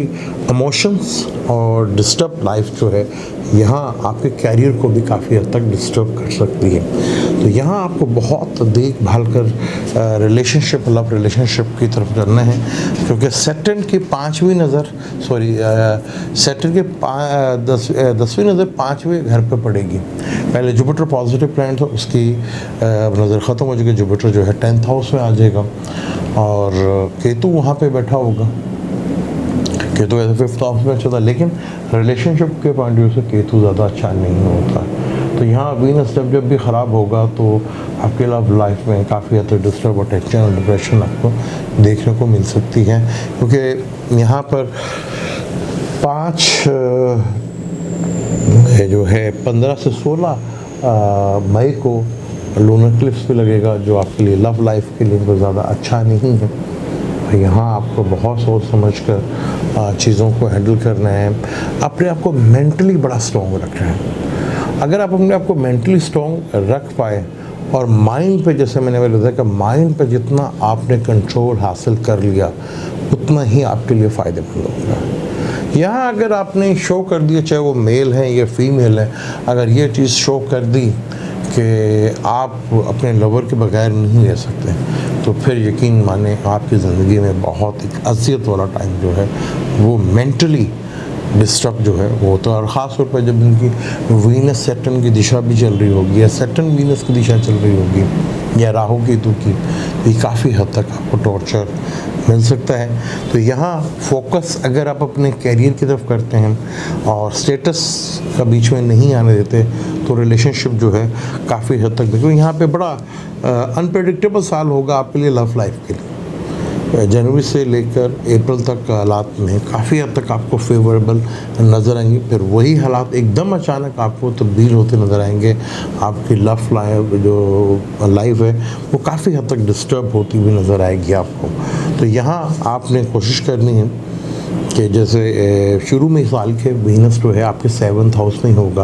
इमोशंस और डिस्टर्ब लाइफ जो है यहाँ आपके कैरियर को भी काफ़ी हद तक डिस्टर्ब कर सकती है। तो यहाँ आपको बहुत देखभाल कर रिलेशनशिप, लव रिलेशनशिप की तरफ करना है, क्योंकि सैटर्न की 5वीं नज़र सैटर्न के 10वीं नज़र 5वें घर पर पड़ेगी। पहले जुपिटर पॉजिटिव प्लैनेट था, उसकी नज़र ख़त्म हो जाएगी, जुपिटर जो है 10th हाउस में आ जाएगा और केतु वहाँ पे बैठा होगा। केतु ऐसे 5th हाउस में अच्छा था, लेकिन रिलेशनशिप के पॉइंट ऑफ व्यू से केतु ज़्यादा अच्छा नहीं होता। तो यहाँ वीनस जब भी ख़राब होगा तो आपके लव लाइफ में काफ़ी हद तक डिस्टर्ब और टेंशन और डिप्रेशन आपको देखने को मिल सकती है, क्योंकि यहाँ पर 5 जो है 15 से 16 मई को लूनर इक्लिप्स भी लगेगा, जो आपके लिए लव लाइफ के लिए तो ज़्यादा अच्छा नहीं है। यहाँ आपको बहुत सोच समझ कर चीज़ों को हैंडल करना है, अपने आप को मेंटली बड़ा स्ट्रॉन्ग रखना है। अगर आप अपने आप को मेंटली स्ट्रॉन्ग रख पाए और माइंड पे, जैसे मैंने बताया कि माइंड पे जितना आपने कंट्रोल हासिल कर लिया उतना ही आपके लिए फ़ायदेमंद होगा। यहाँ अगर आपने शो कर दिया, चाहे वो मेल है या फीमेल है, अगर ये चीज़ शो कर दी कि आप अपने लवर के बगैर नहीं रह सकते, तो फिर यकीन माने आपकी ज़िंदगी में बहुत एक अज़ियत वाला टाइम जो है वो मेंटली डिस्टर्ब जो है वो तो। और ख़ास तौर पर जब इनकी वीनस सैटर्न की दिशा भी चल रही होगी, या सैटर्न वीनस की दिशा चल रही होगी, या राहु केतु की, तो ये काफ़ी हद तक आपको टॉर्चर मिल सकता है। तो यहाँ फोकस अगर आप अपने कैरियर की तरफ करते हैं और स्टेटस का बीच में नहीं आने देते, तो रिलेशनशिप जो है काफ़ी हद तक, देखो यहाँ पे बड़ा अनप्रेडिक्टेबल साल होगा आपके लिए लव लाइफ के लिए। जनवरी से लेकर अप्रैल तक हालात में काफ़ी हद तक आपको फेवरेबल नज़र आएंगे, फिर वही हालात एकदम अचानक आपको तब्दील होते नज़र आएंगे। आपकी लव लाइफ जो लाइफ है वो काफ़ी हद तक डिस्टर्ब होती हुई नज़र आएगी आपको। तो यहाँ आपने कोशिश करनी है कि जैसे शुरू में साल के वीनस जो है आपके 7th हाउस में होगा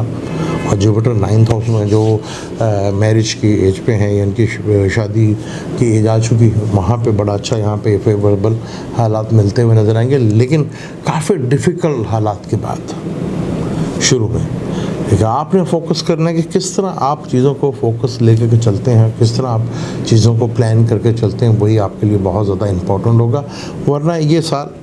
और जुपिटर 9th हाउस में जो मैरिज की एज पे हैं, यानी कि शादी की एज आ चुकी है, वहाँ पे बड़ा अच्छा यहाँ पे फेवरेबल हालात मिलते हुए नज़र आएंगे, लेकिन काफ़ी डिफ़िकल्ट हालात के बाद शुरू में। लेकिन आपने फोकस करना है कि किस तरह आप चीज़ों को फोकस लेकर के चलते हैं, किस तरह आप चीज़ों को प्लान करके चलते हैं, वही आपके लिए बहुत ज़्यादा इम्पोर्टेंट होगा। वरना ये साल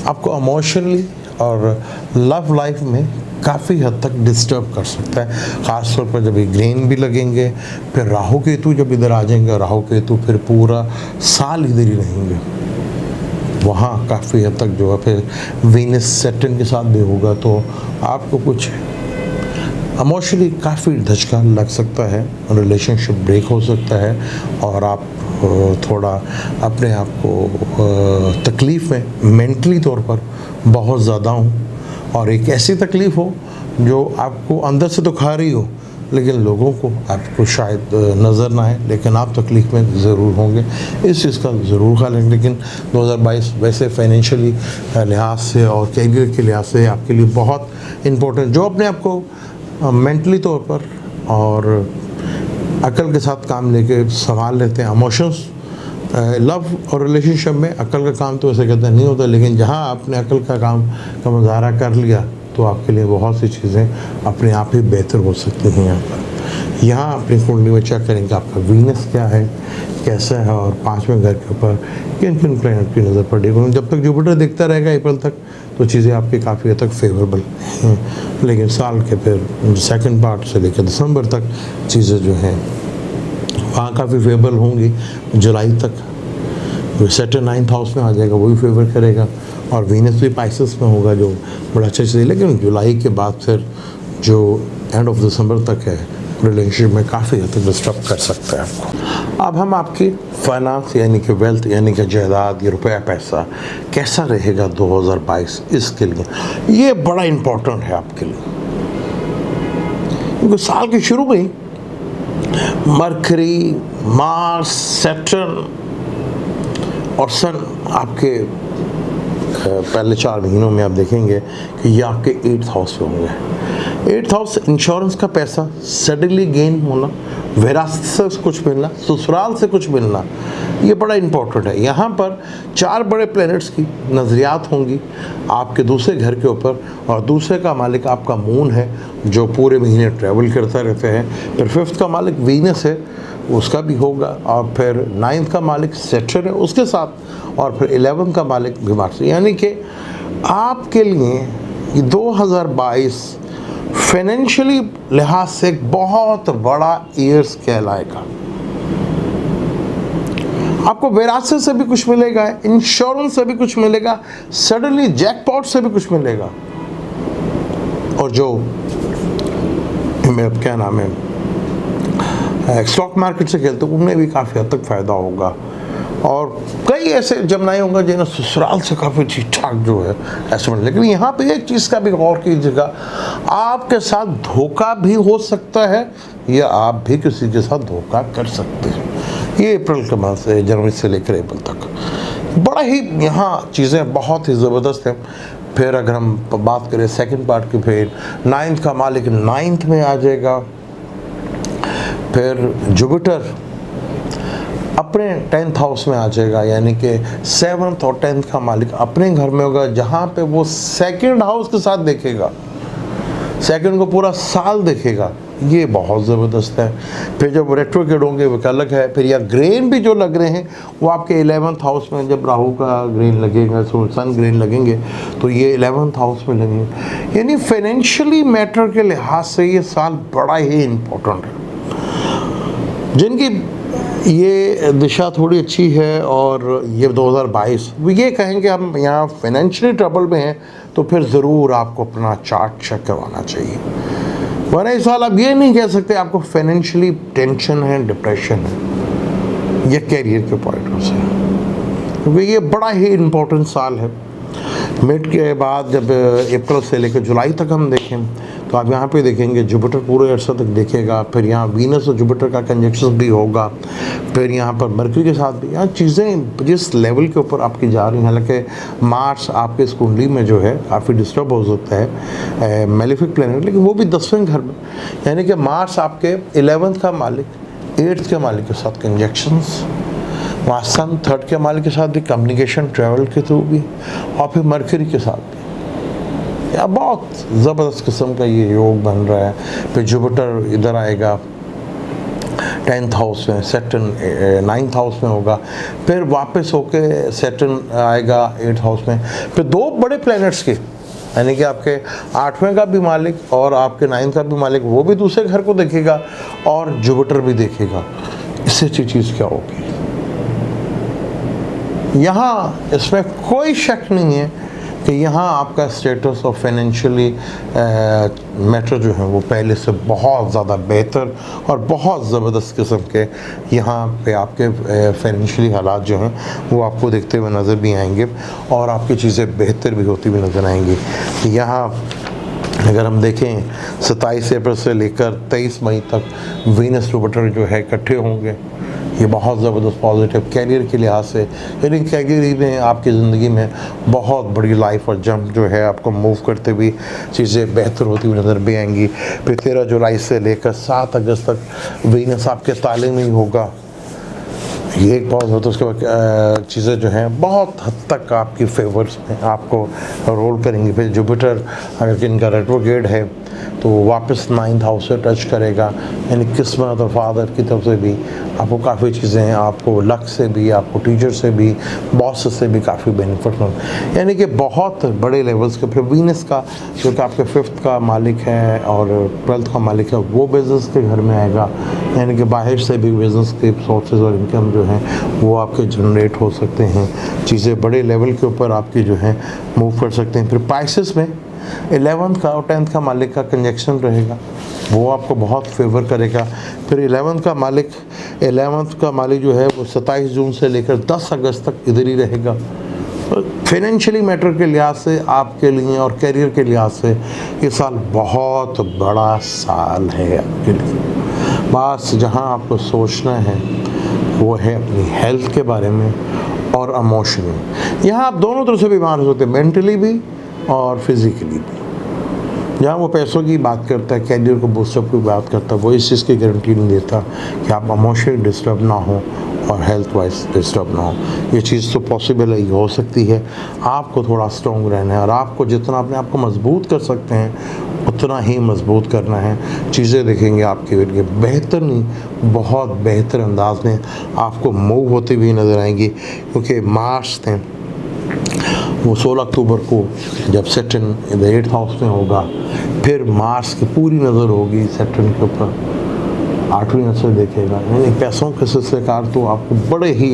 आपको इमोशनली और लव लाइफ में काफ़ी हद तक डिस्टर्ब कर सकता है, ख़ास तौर पर जब ये ग्रेन भी लगेंगे, फिर राहु केतु जब इधर आ जाएंगे, राहु केतु फिर पूरा साल इधर ही रहेंगे, वहाँ काफ़ी हद तक जो है फिर वीनस सैटर्न के साथ भी होगा, तो आपको कुछ इमोशनली काफ़ी धचका लग सकता है, रिलेशनशिप ब्रेक हो सकता है और आप थोड़ा अपने आप को तकलीफ़ में मेंटली तौर पर बहुत ज़्यादा हो, और एक ऐसी तकलीफ़ हो जो आपको अंदर से तो खा रही हो लेकिन लोगों को आपको शायद नज़र ना आए, लेकिन आप तकलीफ़ में ज़रूर होंगे। इस चीज़ का ज़रूर ख्याल रखें। लेकिन 2022 वैसे फाइनेंशियली लिहाज से और कैरियर के लिहाज से आपके लिए बहुत इम्पोर्टेंट, जो अपने आप को मेंटली तौर पर और अकल के साथ काम लेके संभाल लेते हैं। इमोशंस लव और रिलेशनशिप में अकल का काम तो वैसे कहते हैं नहीं होता, लेकिन जहाँ आपने अकल का काम का मुजाहरा कर लिया तो आपके लिए बहुत सी चीज़ें अपने आप ही बेहतर हो सकती हैं। यहाँ अपनी कुंडली में चेक करेंगे आपका वीनस क्या है, कैसा है, और 5वें घर के ऊपर किन किन प्लैनेट की नज़र पड़ेगी। जब तक जुपिटर दिखता रहेगा अप्रैल तक तो चीज़ें आपकी काफ़ी हद तक फेवरेबल हैं, लेकिन साल के फिर सेकंड पार्ट से लेकर दिसंबर तक चीज़ें जो हैं वहाँ काफ़ी फेवरेबल होंगी। जुलाई तक सैटर्न 9th हाउस में आ जाएगा, वही फेवर करेगा, और वीनस भी पाइसेस में होगा जो बड़ा अच्छा चीज़ है। लेकिन जुलाई के बाद फिर जो एंड ऑफ दिसंबर तक है रिलेशनशिप में काफ़ी हद तक डिस्टर्ब कर सकता है आपको। अब हम आपकी फाइनेंस यानी कि वेल्थ यानी कि जायदाद या रुपया पैसा कैसा रहेगा 2022, इसके लिए ये बड़ा इम्पोर्टेंट है आपके लिए, क्योंकि साल के शुरू में ही मरकरी, मार्स, सैटर्न और सन आपके पहले 4 महीनों में आप देखेंगे कि ये आपके 8th हाउस में होंगे। 8th हाउस इंश्योरेंस का पैसा सडनली गेन होना, विरासत से कुछ मिलना, ससुराल से कुछ मिलना, ये बड़ा इम्पोर्टेंट है। यहाँ पर 4 बड़े प्लैनेट्स की नज़रियात होंगी आपके दूसरे घर के ऊपर, और दूसरे का मालिक आपका मून है जो पूरे महीने ट्रैवल करता रहते हैं। फिर 5th का मालिक वीनस है, उसका भी होगा, और फिर 9th का मालिक सैटर्न है उसके साथ, और फिर 11th का मालिक भी मार्स। यानी कि आपके लिए 2022 फाइनेंशियली लिहाज से एक बहुत बड़ा ईयर्स कहलाएगा। आपको विरासत से भी कुछ मिलेगा, इंश्योरेंस से भी कुछ मिलेगा, सडनली जैकपॉट से भी कुछ मिलेगा, और जो क्या नाम है स्टॉक मार्केट से खेलते उन्हें भी काफ़ी हद तक फ़ायदा होगा। और कई ऐसे जमनाएँ होंगे जिन्हें ससुराल से काफ़ी ठीक ठाक जो है ऐसे मिले। लेकिन यहाँ पे एक चीज़ का भी गौर कीजिएगा, आपके साथ धोखा भी हो सकता है या आप भी किसी के साथ धोखा कर सकते हैं। ये अप्रैल के माह से, जनवरी से लेकर अप्रैल तक बड़ा ही यहाँ चीज़ें बहुत ही ज़बरदस्त हैं। फिर अगर हम बात करें सेकंड पार्ट की, फिर 9th का मालिक 9th में आ जाएगा। फिर जुपिटर अपने 10th हाउस में आ जाएगा, यानी कि 7th और 10th का मालिक अपने घर में होगा, जहाँ पे वो सेकंड हाउस के साथ देखेगा, सेकंड को पूरा साल देखेगा। ये बहुत ज़बरदस्त है। फिर जब रेट्रोग्रेड होंगे वो अलग है। फिर या ग्रेन भी जो लग रहे हैं वो आपके 11th हाउस में, जब राहु का ग्रेन लगेगा, सन ग्रेन लगेंगे तो ये 11th हाउस में लगेंगे। यानी फाइनेंशियली मैटर के लिहाज से ये साल बड़ा ही इम्पोर्टेंट है। जिनकी ये दिशा थोड़ी अच्छी है और ये 2022 वो ये कहेंगे हम यहाँ फाइनेंशियली ट्रबल में हैं, तो फिर ज़रूर आपको अपना चार्ट चेक करवाना चाहिए। वरना इस साल आप ये नहीं कह सकते आपको फाइनेंशियली टेंशन है, डिप्रेशन है, ये कैरियर के पॉइंट ऑफ से, क्योंकि ये बड़ा ही इम्पोर्टेंट साल है। मिड के बाद जब अप्रैल से लेकर जुलाई तक हम देखें तो आप यहाँ पे देखेंगे जुपिटर पूरे अर्सा तक देखेगा, फिर यहाँ वीनस और जुपिटर का कंजक्शन भी होगा, फिर यहाँ पर मरकरी के साथ भी यहाँ चीज़ें जिस लेवल के ऊपर आपकी जा रही हैं। हालांकि मार्स आपके इस कुंडली में जो है काफ़ी डिस्टर्ब हो सकता है, मेलेफिक प्लैनेट, लेकिन वो भी 10वें घर में, यानी कि मार्स आपके 11th का मालिक, 8th के मालिक के साथ कंजक्शंस, वहाँ सन 3rd के मालिक के साथ भी कम्युनिकेशन ट्रैवल के थ्रू भी, और फिर मरकरी के साथ भी या बहुत ज़बरदस्त किस्म का ये योग बन रहा है। फिर जुपिटर इधर आएगा 10th हाउस में, सैटर्न 9th हाउस में होगा, फिर वापस होके सैटर्न आएगा 8th हाउस में। फिर दो बड़े प्लैनेट्स के, यानी कि आपके 8वें का भी मालिक और आपके 9th का भी मालिक, वो भी दूसरे घर को देखेगा और जुपिटर भी देखेगा। इससे अच्छी चीज़ क्या होगी? यहाँ इसमें कोई शक नहीं है कि यहाँ आपका स्टेटस और फाइनेंशियली मैटर जो है वो पहले से बहुत ज़्यादा बेहतर और बहुत ज़बरदस्त किस्म के यहाँ पे आपके फाइनेंशियली हालात जो हैं वो आपको देखते हुए नज़र भी आएंगे और आपकी चीज़ें बेहतर भी होती हुई नज़र आएंगी। यहाँ अगर हम देखें 27 अप्रैल से लेकर 23 मई तक वीनस जुपिटर जो है इकट्ठे होंगे, ये बहुत ज़बरदस्त पॉजिटिव कैरियर के लिहाज से, यानी कैरियर में आपकी ज़िंदगी में बहुत बड़ी लाइफ और जंप जो है आपको मूव करते हुए चीज़ें बेहतर होती हुई नज़र भी आएंगी। फिर 13 जुलाई से लेकर 7 अगस्त तक वीनस आपके ताले में ही होगा, ये एक बहुत होता है। उसके बाद चीज़ें जो हैं बहुत हद तक आपकी फेवर्स में आपको रोल करेंगी। फिर जुपिटर अगर इनका रेट्रोग्रेड है तो वापस 9th हाउस से टच करेगा, यानी किस्मत और फादर की तरफ से भी आपको काफ़ी चीज़ें हैं, आपको लक से भी, आपको टीचर से भी, बॉस से भी काफ़ी बेनिफिट हो, यानी कि बहुत बड़े लेवल्स के। फिर वीनस का जो कि आपके 5th का मालिक है और 12th का मालिक है, वो बिज़नेस के घर में आएगा, यानी कि बाहर से भी बिज़नेस के सोर्सेज और इनकम जो है वो आपके जनरेट हो सकते हैं, चीज़ें बड़े लेवल के ऊपर आपकी जो है मूव कर सकते हैं। फिर पाइसेस में 11th का और 10th का मालिक का कंजक्शन रहेगा, वो आपको बहुत फेवर करेगा। फिर 11th का मालिक जो है वो 27 जून से लेकर 10 अगस्त तक इधर ही रहेगा। फाइनेंशियली मैटर के लिहाज से आपके लिए और करियर के लिहाज से ये साल बहुत बड़ा साल है आपके लिए। बस जहाँ आपको सोचना है वो है अपनी हेल्थ के बारे में और इमोशनली। यहाँ आप दोनों तरह से बीमार हो सकते हैं, मेंटली भी और फिज़िकली भी। जहाँ वो पैसों की बात करता है, कैरियर को बूस्टअप की बात करता है, वो इस चीज़ की गारंटी नहीं देता कि आप इमोशनली डिस्टर्ब ना हो और हेल्थ वाइज डिस्टर्ब ना हो। ये चीज़ तो पॉसिबल ही हो सकती है। आपको थोड़ा स्ट्रॉन्ग रहना है और आपको जितना अपने आप को मजबूत कर सकते हैं उतना ही मजबूत करना है। चीज़ें देखेंगे आपके लिए बेहतर नहीं, बहुत बेहतर अंदाज में आपको मूव होती हुई नज़र आएंगी, क्योंकि मार्स थे वो 16 अक्टूबर को जब सैटर्न 8th हाउस में होगा, फिर मार्स की पूरी नज़र होगी सैटर्न के ऊपर, 8वीं नज़र देखेगा, यानी पैसों के सिलसिलेकार तो आपको बड़े ही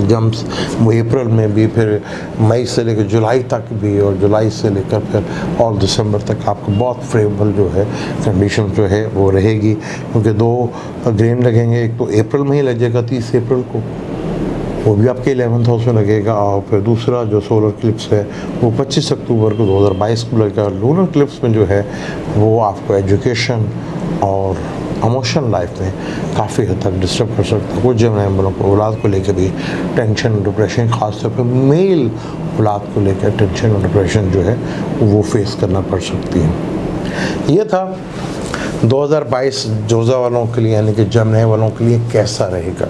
जंप्स वो अप्रैल में भी, फिर मई से लेकर जुलाई तक भी, और जुलाई से लेकर फिर और दिसंबर तक आपको बहुत फेवरेबल जो है कंडीशन जो है वो रहेगी, क्योंकि 2 ग्रेन लगेंगे। एक तो अप्रैल में ही लगेगा 30 अप्रैल को, वो भी आपके 11th हाउस में लगेगा, और फिर दूसरा जो सोलर क्लिप्स है वो 25 अक्टूबर को 2022 को लगेगा। लूनर क्लिप्स में जो है वो आपको एजुकेशन और इमोशनल लाइफ में काफ़ी हद तक डिस्टर्ब कर सकता है। कुछ जब लोगों को औलाद को लेकर भी टेंशन डिप्रेशन, ख़ासतौर पर मेल औलाद को लेकर टेंशन और डिप्रेशन जो है वो फेस करना पड़ सकती है। ये था 2022 जोज़ा वालों के लिए, यानी कि जमने वालों के लिए कैसा रहेगा।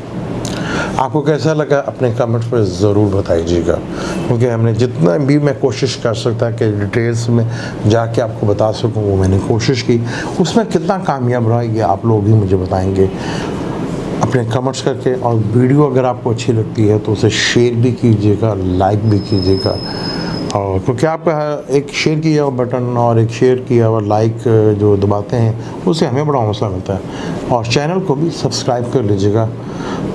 आपको कैसा लगा अपने कमेंट्स पर ज़रूर बताइएगा, क्योंकि हमने जितना भी मैं कोशिश कर सकता कि डिटेल्स में जाके आपको बता सकूं वो मैंने कोशिश की। उसमें कितना कामयाब रहा ये आप लोग ही मुझे बताएंगे अपने कमेंट्स करके। और वीडियो अगर आपको अच्छी लगती है तो उसे शेयर भी कीजिएगा, लाइक भी कीजिएगा, और क्योंकि आपका एक शेयर किया हुआ बटन और एक शेयर किया हुआ लाइक जो दबाते हैं उससे हमें बड़ा हौसला मिलता है। और चैनल को भी सब्सक्राइब कर लीजिएगा।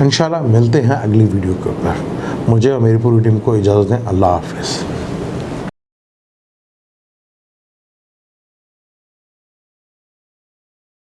इंशाल्लाह मिलते हैं अगली वीडियो के ऊपर। मुझे और मेरी पूरी टीम को इजाज़त दें। अल्लाह हाफ़िज़।